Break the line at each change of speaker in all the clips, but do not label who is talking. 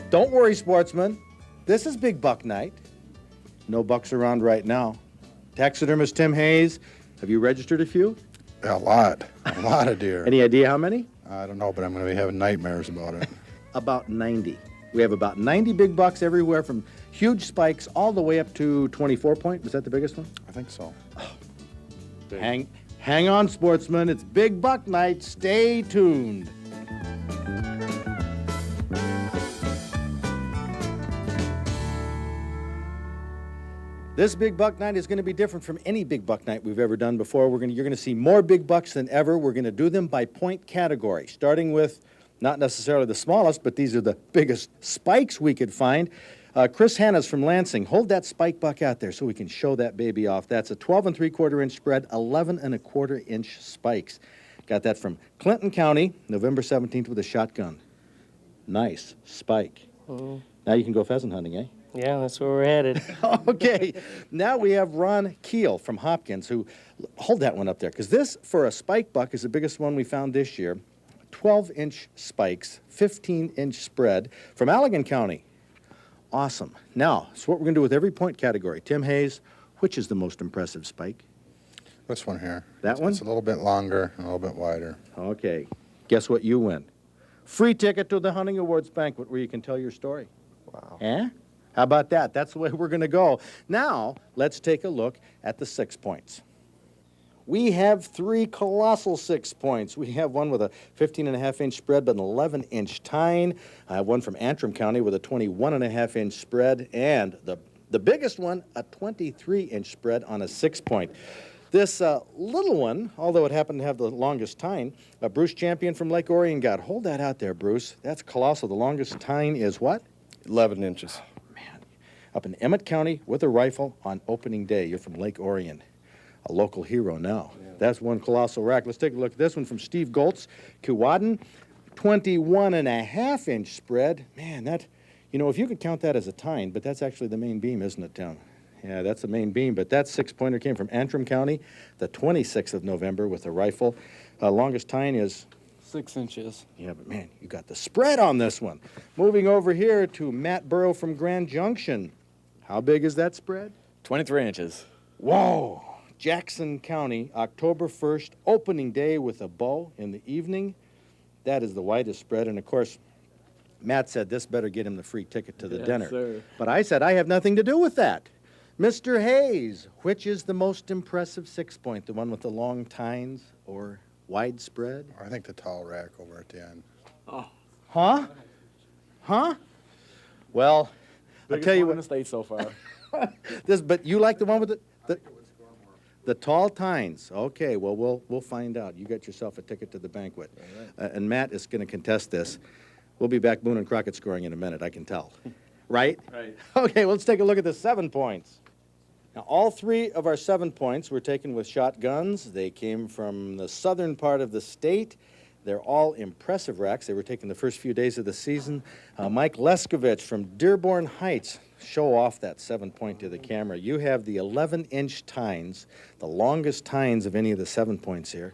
Don't worry, sportsman. This is big buck night. No bucks around right now. Taxidermist Tim Hayes, have you registered a few?
A lot of deer.
Any idea how many?
I don't know, but I'm going to be having nightmares about it.
About 90. We have about 90 big bucks everywhere from huge spikes all the way up to 24 point. Was that the biggest one?
I think so.
Hang on, sportsman. It's big buck night. Stay tuned. This big buck night is going to be different from any big buck night we've ever done before. You're going to see more big bucks than ever. We're going to do them by point category, starting with not necessarily the smallest, but these are the biggest spikes we could find. Chris Hanna's from Lansing. Hold that spike buck out there so we can show that baby off. That's a 12 3/4 inch spread, 11 1/4 inch spikes. Got that from Clinton County, November 17th with a shotgun. Nice spike.
Mm.
Now you can go pheasant hunting, eh?
Yeah, that's where we're headed.
Okay, now we have Ron Keel from Hopkins, who, hold that one up there, because this, for a spike buck, is the biggest one we found this year. 12-inch spikes, 15-inch spread from Allegan County. Awesome. Now, so what we're going to do with every point category. Tim Hayes, which is the most impressive spike?
This one here.
That one?
It's a little bit longer and a little bit wider.
Okay. Guess what you win? Free ticket to the Hunting Awards banquet where you can tell your story.
Wow.
Eh? How about that? That's the way we're going to go. Now, let's take a look at the 6 points. We have 3 colossal 6 points. We have one with a 15.5-inch spread, but an 11-inch tine. I have one from Antrim County with a 21.5-inch spread, and the biggest one, a 23-inch spread on a 6 point. This little one, although it happened to have the longest tine, Bruce Champion from Lake Orion got. Hold that out there, Bruce. That's colossal. The longest tine is what?
11 inches.
Up in Emmett County with a rifle on opening day. You're from Lake Orion, a local hero now. Yeah. That's one colossal rack. Let's take a look at this one from Steve Goltz, Kewadin, 21.5-inch spread. Man, that, you know, if you could count that as a tine, but that's actually the main beam, isn't it, Tim? Yeah, that's the main beam, but that 6-pointer came from Antrim County, the 26th of November with a rifle. Longest tine is
6 inches.
Yeah, but man, you got the spread on this one. Moving over here to Matt Burrow from Grand Junction. How big is that spread?
23 inches.
Whoa! Jackson County, October 1st, opening day with a bow in the evening. That is the widest spread, and of course, Matt said this better get him the free ticket to the dinner.
Sir.
But I said I have nothing to do with that. Mr. Hayes, which is the most impressive 6-point, the one with the long tines or wide spread?
I think the tall rack over at the end.
Oh.
Huh? Huh? Well, I'll tell you
one
what.
in the state so far.
But you like the one with the tall tines. Okay, well, we'll find out. You got yourself a ticket to the banquet. Right. And Matt is going to contest this. We'll be back Boone and Crockett scoring in a minute, I can tell. Right?
Right.
Okay, well, let's take a look at the 7 points. Now, all 3 of our 7 points were taken with shotguns. They came from the southern part of the state. They're all impressive racks. They were taken the first few days of the season. Mike Leskovich from Dearborn Heights. Show off that 7-point to the camera. You have the 11-inch tines, the longest tines of any of the 7 points here.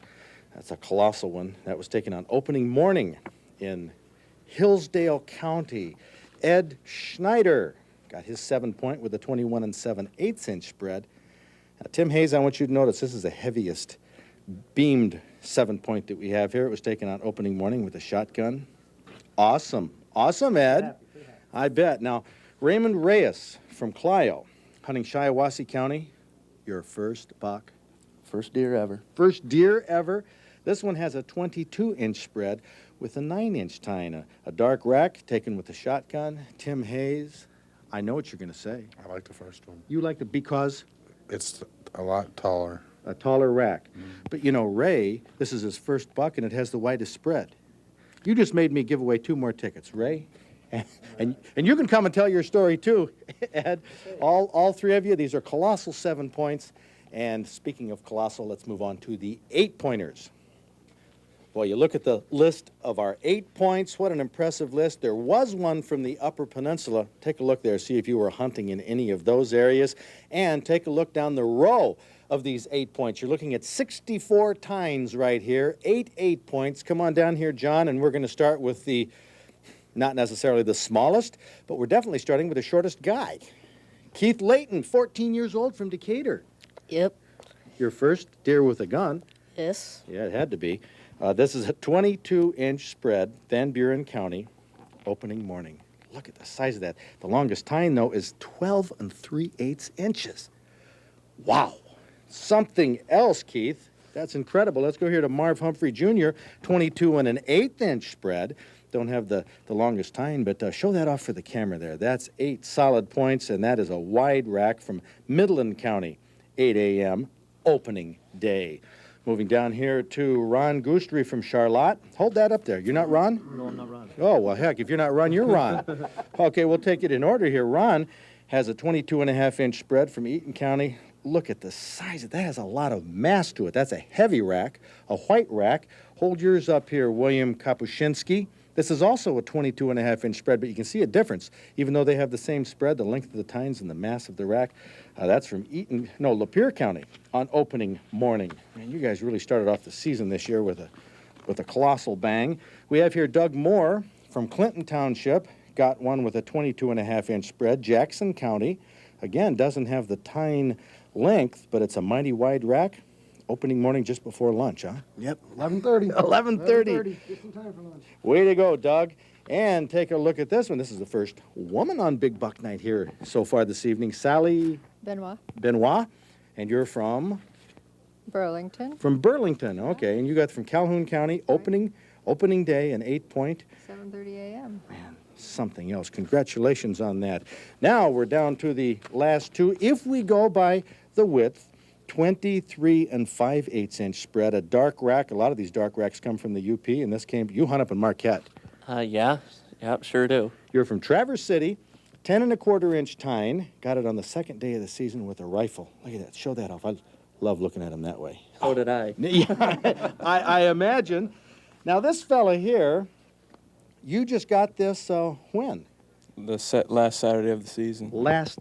That's a colossal one. That was taken on opening morning in Hillsdale County. Ed Schneider got his 7-point with a 21 7/8-inch spread. Now, Tim Hayes, I want you to notice this is the heaviest beamed 7-point that we have here. It was taken on opening morning with a shotgun. Awesome. Awesome, Ed. I bet. Now, Raymond Reyes from Clio, hunting Shiawassee County. Your first buck.
First deer ever.
First deer ever. This one has a 22-inch spread with a 9-inch tine. A dark rack taken with a shotgun. Tim Hayes, I know what you're going to say.
I like the first one.
You like it because?
It's a lot taller.
A taller rack. But, you know, Ray, this is his first buck, and it has the widest spread. You just made me give away 2 more tickets, Ray. And you can come and tell your story, too, Ed. All 3 of you, these are colossal 7 points. And speaking of colossal, let's move on to the 8-pointers. Well, you look at the list of our 8 points. What an impressive list. There was one from the Upper Peninsula. Take a look there, see if you were hunting in any of those areas. And take a look down the row of these 8 points. You're looking at 64 tines right here, 8 8 points. Come on down here, John, and we're going to start with the Not necessarily the smallest, but we're definitely starting with the shortest guy. Keith Layton, 14 years old from Decatur.
Yep.
Your first deer with a gun.
Yes.
Yeah, it had to be. This is a 22-inch spread, Van Buren County, opening morning. Look at the size of that. The longest tine, though, is 12 3/8 inches. Wow. Something else, Keith. That's incredible. Let's go here to Marv Humphrey Jr., 22 1/8 spread. Don't have the longest tine, but show that off for the camera there. That's 8 solid points, and that is a wide rack from Midland County, 8 a.m., opening day. Moving down here to Ron Goostery from Charlotte. Hold that up there. You're not Ron?
No, I'm not Ron.
Oh, well, heck, if you're not Ron, you're Ron. Okay, we'll take it in order here. Ron has a 22 1/2 spread from Eaton County. Look at the size. That has a lot of mass to it. That's a heavy rack, a white rack. Hold yours up here, William Kapuscinski. This is also a 22 1/2 spread, but you can see a difference. Even though they have the same spread, the length of the tines and the mass of the rack, that's from Lapeer County on opening morning. Man, you guys really started off the season this year with a colossal bang. We have here Doug Moore from Clinton Township, got one with a 22 1/2 spread. Jackson County, again, doesn't have the tine length, but it's a mighty wide rack. Opening morning just before lunch, huh?
Yep, 11:30.
11:30.
Just in time for lunch.
Way to go, Doug. And take a look at this one. This is the first woman on Big Buck Night here so far this evening. Sally Benoit. And you're from?
Burlington,
From Burlington. Okay. And you got from Calhoun County, opening day, an 8-point.
7:30 a.m.
Man, something else. Congratulations on that. Now we're down to the last two. If we go by the width, 23 5/8 spread, a dark rack. A lot of these dark racks come from the UP, and this came, you hunt up in Marquette.
Yeah. Yep, sure do.
You're from Traverse City, 10 1/4 tine. Got it on the second day of the season with a rifle. Look at that. Show that off. I love looking at them that way.
So did I.
Yeah, I imagine. Now, this fella here, you just got this when?
Last Saturday of the season.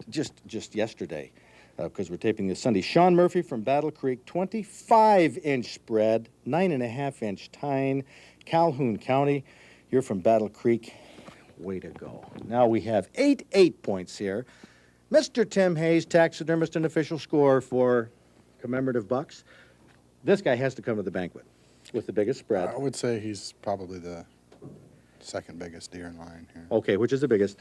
Just yesterday, because we're taping this Sunday. Sean Murphy from Battle Creek, 25-inch spread, 9 1/2 tine, Calhoun County. You're from Battle Creek. Way to go. Now we have 8 points here. Mr. Tim Hayes, taxidermist and official score for commemorative bucks. This guy has to come to the banquet with the biggest spread.
I would say he's probably the second biggest deer in line here.
Okay, which is the biggest?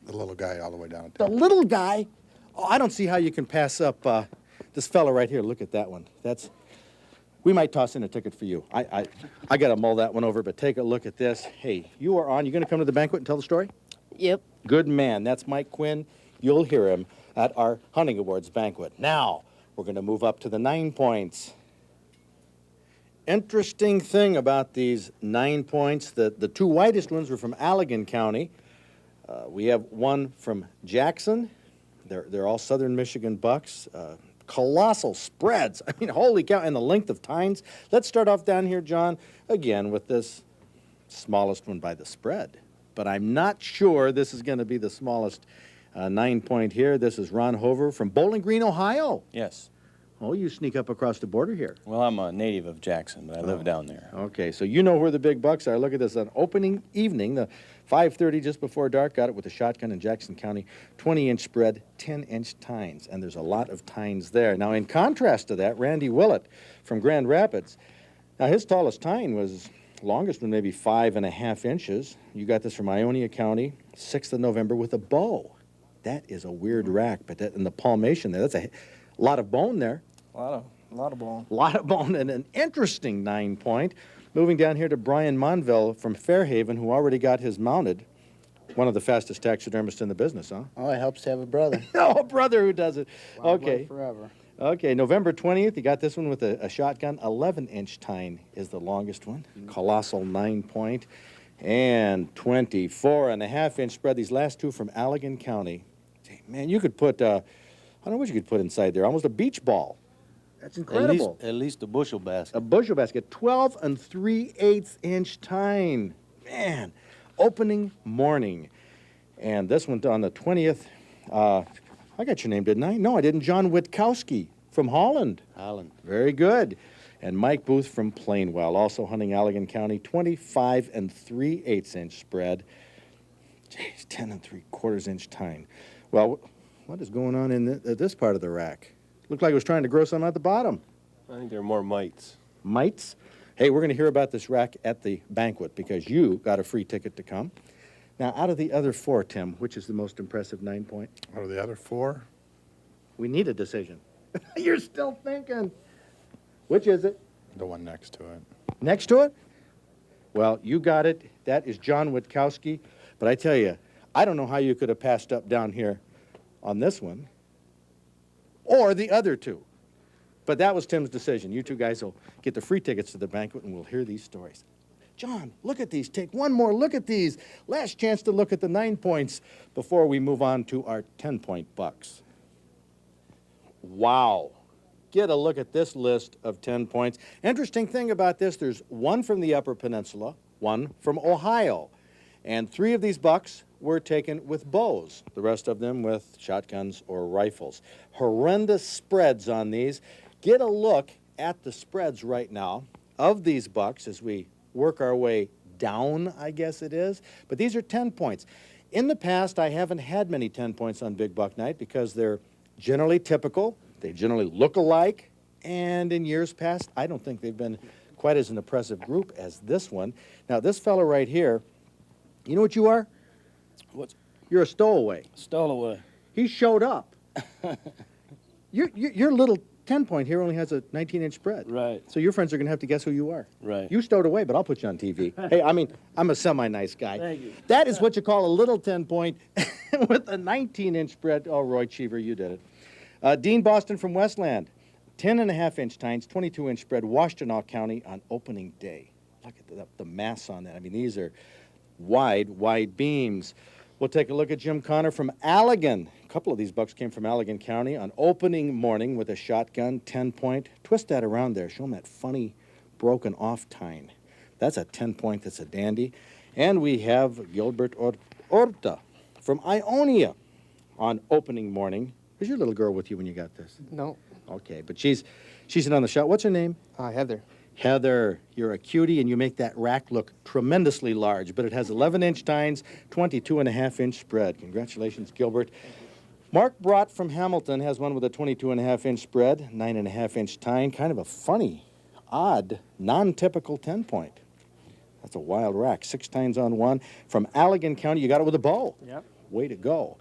The little guy all the way down at
The little guy? Oh, I don't see how you can pass up this fella right here. Look at that one. We might toss in a ticket for you. I got to mull that one over, but take a look at this. Hey, you are on. You going to come to the banquet and tell the story?
Yep.
Good man. That's Mike Quinn. You'll hear him at our Hunting Awards banquet. Now, we're going to move up to the 9 points. Interesting thing about these 9 points, the two widest ones were from Allegan County. We have one from Jackson. They're all southern Michigan bucks. Colossal spreads. I mean, holy cow, and the length of tines. Let's start off down here, John, again with this smallest one by the spread. But I'm not sure this is going to be the smallest 9 point here. This is Ron Hover from Bowling Green, Ohio.
Yes.
Oh, you sneak up across the border here.
Well, I'm a native of Jackson, but I live down there.
Okay, so you know where the big bucks are. Look at this on opening evening, the 5:30 just before dark. Got it with a shotgun in Jackson County, 20-inch spread, 10-inch tines, and there's a lot of tines there. Now, in contrast to that, Randy Willett from Grand Rapids. Now, his tallest tine was longest one, maybe 5 1/2 inches. You got this from Ionia County, 6th of November with a bow. That is a weird rack, but that in the palmation there, that's a lot of bone there.
A lot of ball.
A lot of bone and an interesting 9 point. Moving down here to Brian Monville from Fairhaven, who already got his mounted. One of the fastest taxidermists in the business, huh?
Oh, it helps to have a brother.
Oh, a brother who does it.
Wild
Okay.
boy forever.
Okay, November 20th, you got this one with a shotgun. 11-inch tine is the longest one. Colossal 9 point. And 24 1/2 spread. These last two from Allegan County. Man, you could put, I don't know what you could put inside there. Almost a beach ball. That's incredible.
At least a bushel basket.
A bushel basket, 12 3/8 tine. Man, opening morning. And this one on the 20th, I got your name, didn't I? No, I didn't. John Witkowski from Holland.
Holland.
Very good. And Mike Booth from Plainwell, also hunting Allegan County, 25 3/8 inch spread. Jeez, 10 3/4 inch tine. Well, what is going on in this part of the rack? Looked like it was trying to grow some at the bottom.
I think there are more mites.
Mites? Hey, we're going to hear about this rack at the banquet because you got a free ticket to come. Now, out of the other four, Tim, which is the most impressive 9-point?
Out of the other four,
We need a decision. You're still thinking. Which is it?
the one next to it.
Next to it? Well, you got it. That is John Witkowski. But I tell you, I don't know how you could have passed up down here on this one or the other two. But that was Tim's decision. You two guys will get the free tickets to the banquet and we'll hear these stories. John, look at these. Take one more look at these. Last chance to look at the 9 points before we move on to our 10-point bucks. Wow. Get a look at this list of 10 points. Interesting thing about this, there's one from the Upper Peninsula, one from Ohio. And 3 of these bucks were taken with bows, the rest of them with shotguns or rifles. Horrendous spreads on these. Get a look at the spreads right now of these bucks as we work our way down, I guess it is. But these are 10 points. In the past, I haven't had many 10 points on Big Buck Night because they're generally typical. They generally look alike. And in years past, I don't think they've been quite as an impressive group as this one. Now, this fellow right here, you know what you are?
What's
You're a stowaway.
stowaway?
He showed up. Your little 10-point here only has a 19-inch spread.
Right.
So your friends are going to have to guess who you are.
Right.
You stowed away, but I'll put you on TV. Hey, I mean, I'm a semi-nice guy.
Thank you.
That is what you call a little 10-point with a 19-inch spread. Oh, Roy Cheever, you did it. Dean Boston from Westland, 10.5-inch tines, 22-inch spread, Washtenaw County on opening day. Look at the mass on that. I mean, these are wide beams. We'll take a look at Jim Connor from Allegan. A couple of these bucks came from Allegan County on opening morning with a shotgun, 10-point. Twist that around there. Show them that funny broken off tine. That's a 10-point. That's a dandy. And we have Gilbert Orta from Ionia on opening morning. Who's your little girl with you when you got this?
No.
Okay, but she's in on the shot. What's her name?
Heather.
Heather, you're a cutie, and you make that rack look tremendously large, but it has 11-inch tines, 22.5-inch spread. Congratulations, Gilbert. Mark Brott from Hamilton has one with a 22.5-inch spread, 9.5-inch tine. Kind of a funny, odd, non-typical 10-point. That's a wild rack. 6 tines on one. From Allegan County, you got it with a bow.
Yep.
Way to go.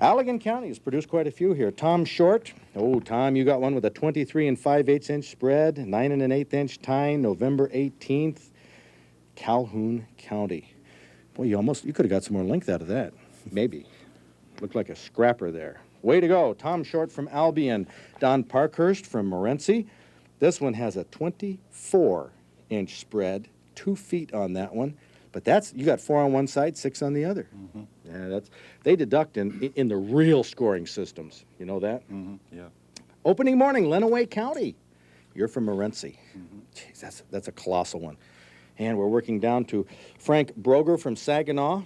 Allegan County has produced quite a few here. Tom Short. Oh, Tom, you got one with a 23 5/8-inch spread, 9 1/8-inch tine, November 18th, Calhoun County. Boy, you could have got some more length out of that. Maybe. Looked like a scrapper there. Way to go. Tom Short from Albion. Don Parkhurst from Morenci. This one has a 24-inch spread, 2 feet on that one. But you got 4 on one side, 6 on the other. Mm-hmm. Yeah, they deduct in the real scoring systems. You know that?
Mm-hmm. Yeah.
Opening morning, Lenawee County. You're from Morenci. Mm-hmm. Jeez, that's a colossal one. And we're working down to Frank Broger from Saginaw,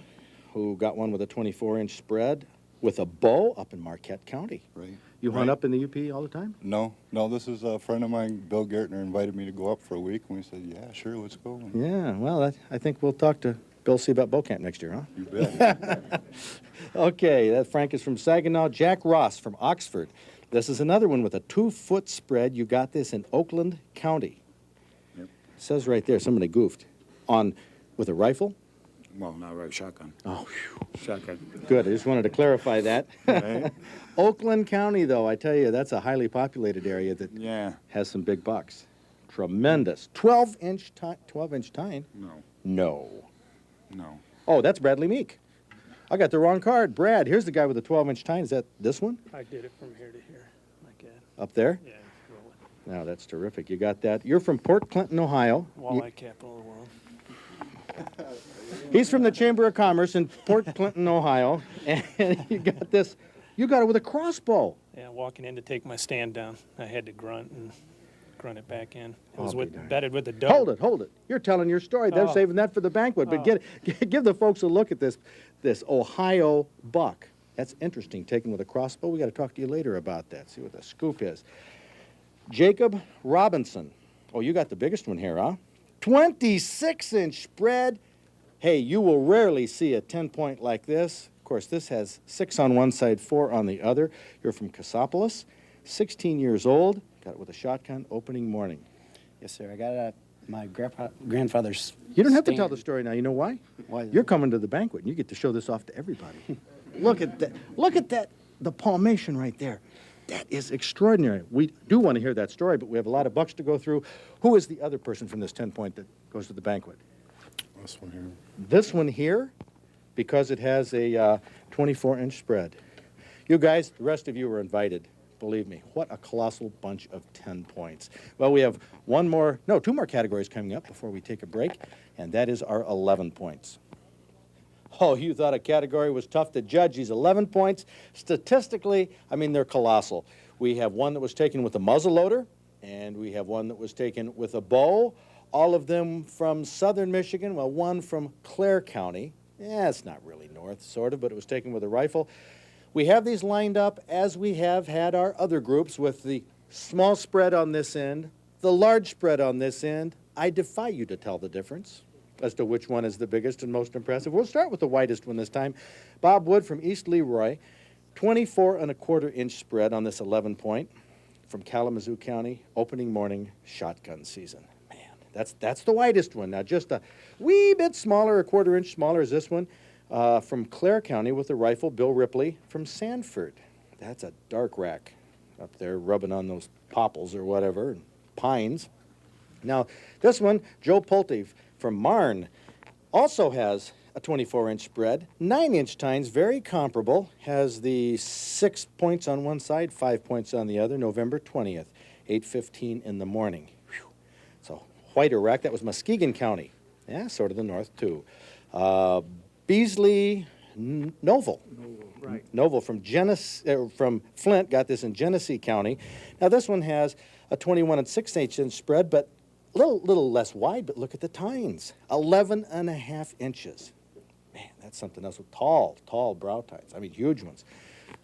who got one with a 24-inch spread with a bow up in Marquette County.
Right.
You hunt up in the UP all the time?
No, this is a friend of mine, Bill Gertner, invited me to go up for a week, and we said, yeah, sure, let's go. And
Yeah, well, I think we'll talk to Bill, see about bow camp next year, huh?
you bet.
Okay, that Frank is from Saginaw. Jack Ross from Oxford. This is another one with a 2-foot spread. You got this in Oakland County.
Yep.
It says right there, somebody goofed. With a rifle?
Well, not right, shotgun.
Oh, whew.
Shotgun.
Good. I just wanted to clarify that.
Right.
Oakland County, though, I tell you, that's a highly populated area that
Yeah.
has some big bucks. Tremendous. 12-inch tine?
No.
No. Oh, that's Bradley Meek. I got the wrong card. Brad, here's the guy with the 12-inch tine. Is that this one?
I did it from here to here, like that.
Up there?
Yeah, roll it.
No, that's terrific. You got that. You're from Port Clinton, Ohio.
Walleye capital of the world.
He's from the Chamber of Commerce in Port Clinton, Ohio. And you got this. You got it with a crossbow.
Yeah, walking in to take my stand down, I had to grunt it back in. It was
I'll be darned.
bedded with the dough.
Hold it. You're telling your story. They're
Oh.
saving that for the banquet. But give the folks a look at this Ohio buck. That's interesting, taken with a crossbow. We got to talk to you later about that, see what the scoop is. Jacob Robinson. Oh, you got the biggest one here, huh? 26-inch spread. Hey, you will rarely see a 10-point like this. Of course, this has 6 on one side, 4 on the other. You're from Cassopolis, 16 years old. Got it with a shotgun opening morning.
Yes, sir. I got it at my grandfather's.
You don't have to
stand.
tell the story now. You know why?
Why is
You're
that?
coming to the banquet, and you get to show this off to everybody. Look at that. Look at that. The palmation right there. That is extraordinary. We do want to hear that story, but we have a lot of bucks to go through. Who is the other person from this 10-point that goes to the banquet?
This one here.
This one here, because it has a 24-inch spread. You guys, the rest of you are invited. Believe me, what a colossal bunch of 10 points. Well, we have two more categories coming up before we take a break, and that is our 11 points. Oh, you thought a category was tough to judge. These 11 points, statistically, I mean, they're colossal. We have one that was taken with a muzzle loader, and we have one that was taken with a bow. All of them from southern Michigan, well, one from Clare County. Yeah, it's not really north, sort of, but it was taken with a rifle. We have these lined up as we have had our other groups with the small spread on this end, the large spread on this end. I defy you to tell the difference as to which one is the biggest and most impressive. We'll start with the widest one this time. Bob Wood from East Leroy, 24.25-inch spread on this 11-point from Kalamazoo County, opening morning shotgun season. Man, that's the widest one. Now just a wee bit smaller, a 1/4-inch smaller is this one from Clare County with a rifle, Bill Ripley from Sanford. That's a dark rack up there rubbing on those popples or whatever, and pines. Now this one, Joe Pulte from Marne, also has a 24-inch spread, 9-inch tines, very comparable, has the 6 points on one side, 5 points on the other, November 20th, 8:15 in the morning. Whew. So whiter rack, that was Muskegon County. Yeah, sort of the north too. Beasley Novel.
Right.
Novel from from Flint, got this in Genesee County. Now this one has a 21 and 6/8-inch spread, but a little less wide, but look at the tines, 11.5 inches. Man, that's something else with tall brow tines. I mean, huge ones.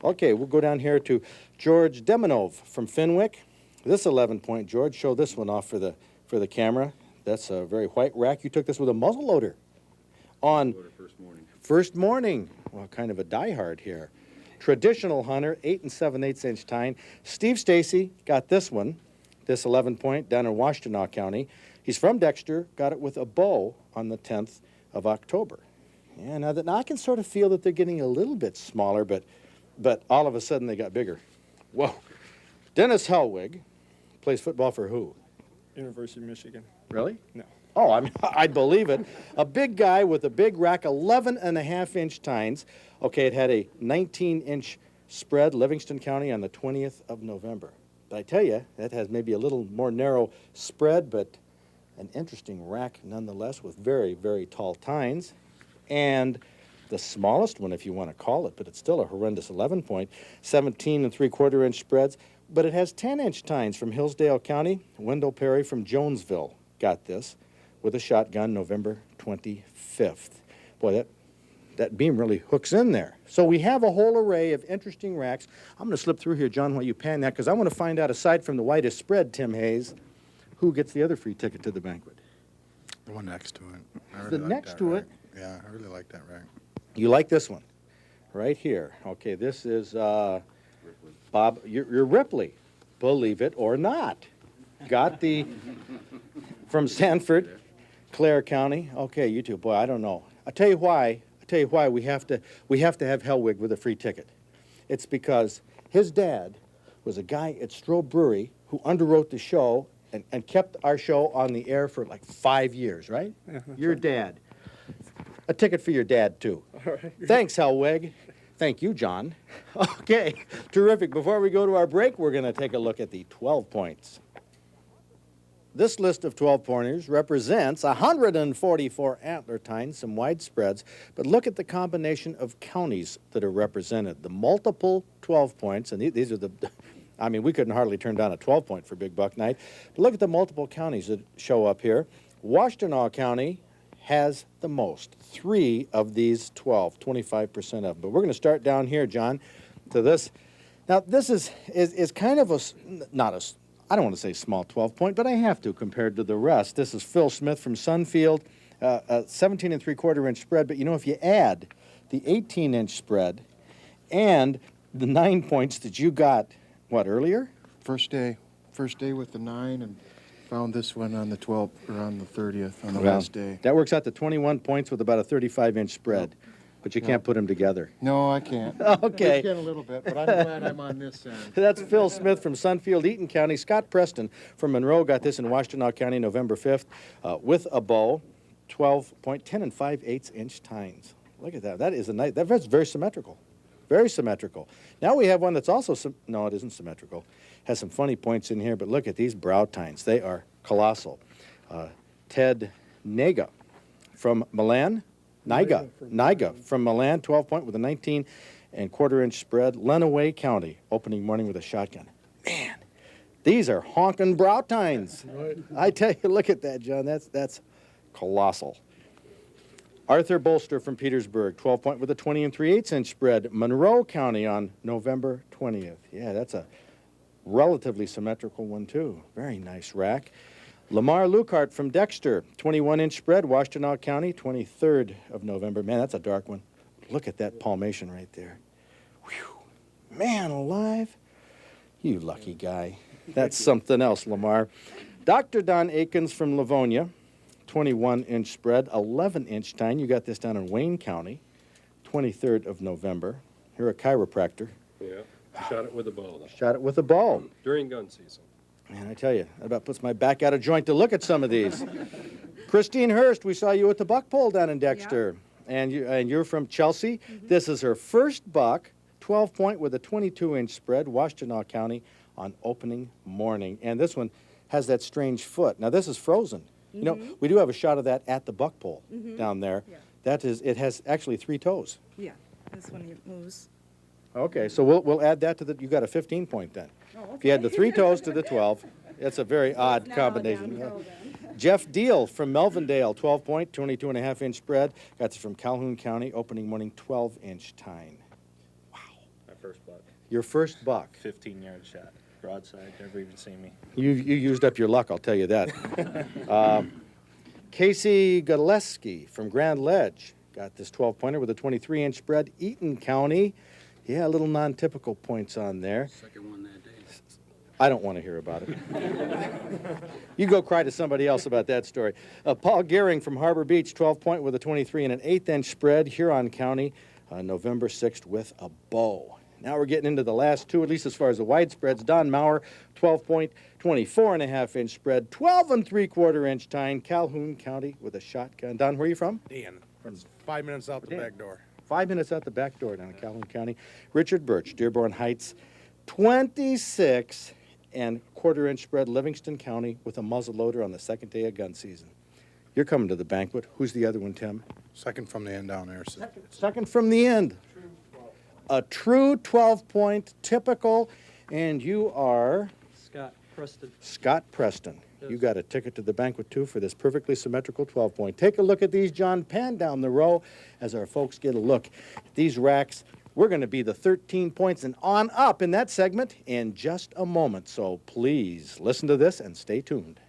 Okay, we'll go down here to George Demonov from Fenwick. This 11-point, George, show this one off for the camera. That's a very white rack. You took this with a muzzle loader on first morning. Well, kind of a diehard here. Traditional hunter, 8 7/8-inch tine. Steve Stacy got this one. This 11-point down in Washtenaw County. He's from Dexter, got it with a bow on the 10th of October. Yeah, now I can sort of feel that they're getting a little bit smaller, but all of a sudden they got bigger. Whoa. Dennis Hellwig plays football for who?
University of Michigan.
Really?
No.
Oh, I mean, I'd believe it. A big guy with a big rack, 11.5-inch tines. Okay, it had a 19-inch spread, Livingston County on the 20th of November. But I tell you, that has maybe a little more narrow spread, but an interesting rack nonetheless with very, very tall tines. And the smallest one, if you want to call it, but it's still a horrendous 11-point, 17 3/4-inch spreads. But it has 10-inch tines from Hillsdale County. Wendell Perry from Jonesville got this with a shotgun November 25th. Boy, that beam really hooks in there. So we have a whole array of interesting racks. I'm going to slip through here, John, while you pan that, because I want to find out, aside from the widest spread, Tim Hayes, who gets the other free ticket to the banquet.
The one next to it. I
The
like
next
that
to
rack.
it?
Yeah, I really like that rack.
You like this one? Right here. Okay, this is Bob, you're Ripley, believe it or not. Got the, from Sanford, Clare County. Okay, you two, boy, I don't know. I'll tell you why we have to have Hellwig with a free ticket. It's because his dad was a guy at Stroh Brewery who underwrote the show and kept our show on the air for like 5 years, right? Your dad. A ticket for your dad, too.
All right.
Thanks, Hellwig. Thank you, John. Okay, terrific. Before we go to our break, we're going to take a look at the 12 points. This list of 12-pointers represents 144 antler tines, some wide spreads, but look at the combination of counties that are represented. The multiple 12 points, and these are I mean, we couldn't hardly turn down a 12-point for Big Buck Night. But look at the multiple counties that show up here. Washtenaw County has the most, 3 of these 12, 25% of them. But we're going to start down here, John, to this. Now, this is kind of I don't want to say small 12-point, but I have to compared to the rest. This is Phil Smith from Sunfield, 17 and 3/4 inch spread. But you know, if you add the 18-inch spread and the 9 points that you got, what, earlier?
First day with the 9, and found this one on the 12th or on the 30th on the
Well,
last day.
That works out to 21 points with about a 35-inch spread. But you can't put them together.
No, I can't.
Okay.
Just get a little bit, but I'm glad I'm on this end.
That's Phil Smith from Sunfield, Eaton County. Scott Preston from Monroe got this in Washtenaw County, November 5th, with a bow, 12.10 and 5/8-inch tines. Look at that. That is a nice. That's very symmetrical. Very symmetrical. Now we have one that's also no, it isn't symmetrical. Has some funny points in here, but look at these brow tines. They are colossal. Ted Naga from Milan. Niga from Milan, 12-point with a 19 and 1/4-inch spread. Lenawee County, opening morning with a shotgun. Man, these are honking brow tines. I tell you, look at that, John. That's colossal. Arthur Bolster from Petersburg, 12-point with a 20 and 3/8-inch spread. Monroe County on November 20th. Yeah, that's a relatively symmetrical one, too. Very nice rack. Lamar Lucart from Dexter, 21-inch spread, Washtenaw County, 23rd of November. Man, that's a dark one. Look at that palmation right there. Whew. Man alive. You lucky guy. That's something else, Lamar. Dr. Don Akins from Livonia, 21-inch spread, 11-inch tine. You got this down in Wayne County, 23rd of November. You're a chiropractor.
Yeah, shot it with a bow, though.
Shot it with a bow.
During gun season.
Man, I tell you, that about puts my back out of joint to look at some of these. Christine Hurst, we saw you at the buck pole down in Dexter. And you're from Chelsea. This is her first buck, 12-point with a 22-inch spread, Washtenaw County on opening morning. And this one has that strange foot. Now, this is frozen. You know, we do have a shot of that at the buck pole down there.
Yeah.
That is, it has actually 3 toes.
Yeah, this one moves.
Okay, so we'll add that to the, you got a 15-point then.
Oh,
If you add the 3 toes to the 12, it's a very odd combination. Jeff Deal from Melvindale, 12-point, 22.5-inch spread. Got this from Calhoun County, opening morning, 12-inch tine. Wow.
My first buck.
Your first buck.
15-yard shot. Broadside, never even seen me.
You used up your luck, I'll tell you that. Casey Godleski from Grand Ledge. Got this 12-pointer with a 23-inch spread. Eaton County. Yeah, a little non-typical points on there.
Second one that day.
I don't want to hear about it. You go cry to somebody else about that story. Paul Gehring from Harbor Beach, 12-point with a 23 and an 1/8-inch spread. Huron County, November 6th with a bow. Now we're getting into the last two, at least as far as the wide spreads. Don Maurer, 12-point, 24.5-inch spread, 12 and 3/4-inch tine. Calhoun County with a shotgun. Don, where are you from?
Dan, it's 5 minutes out the back door.
5 minutes out the back door down in Calhoun County. Richard Birch, Dearborn Heights, 26 and 1/4-inch spread, Livingston County with a muzzle loader on the second day of gun season. You're coming to the banquet. Who's the other one, Tim?
Second from the end down there. So.
Second from the end. A true 12-point, typical, and you are?
Scott Preston.
Scott Preston. You got a ticket to the banquet, too, for this perfectly symmetrical 12-point. Take a look at these, John. Pan down the row as our folks get a look at these racks. We're going to be the 13 points and on up in that segment in just a moment. So please listen to this and stay tuned.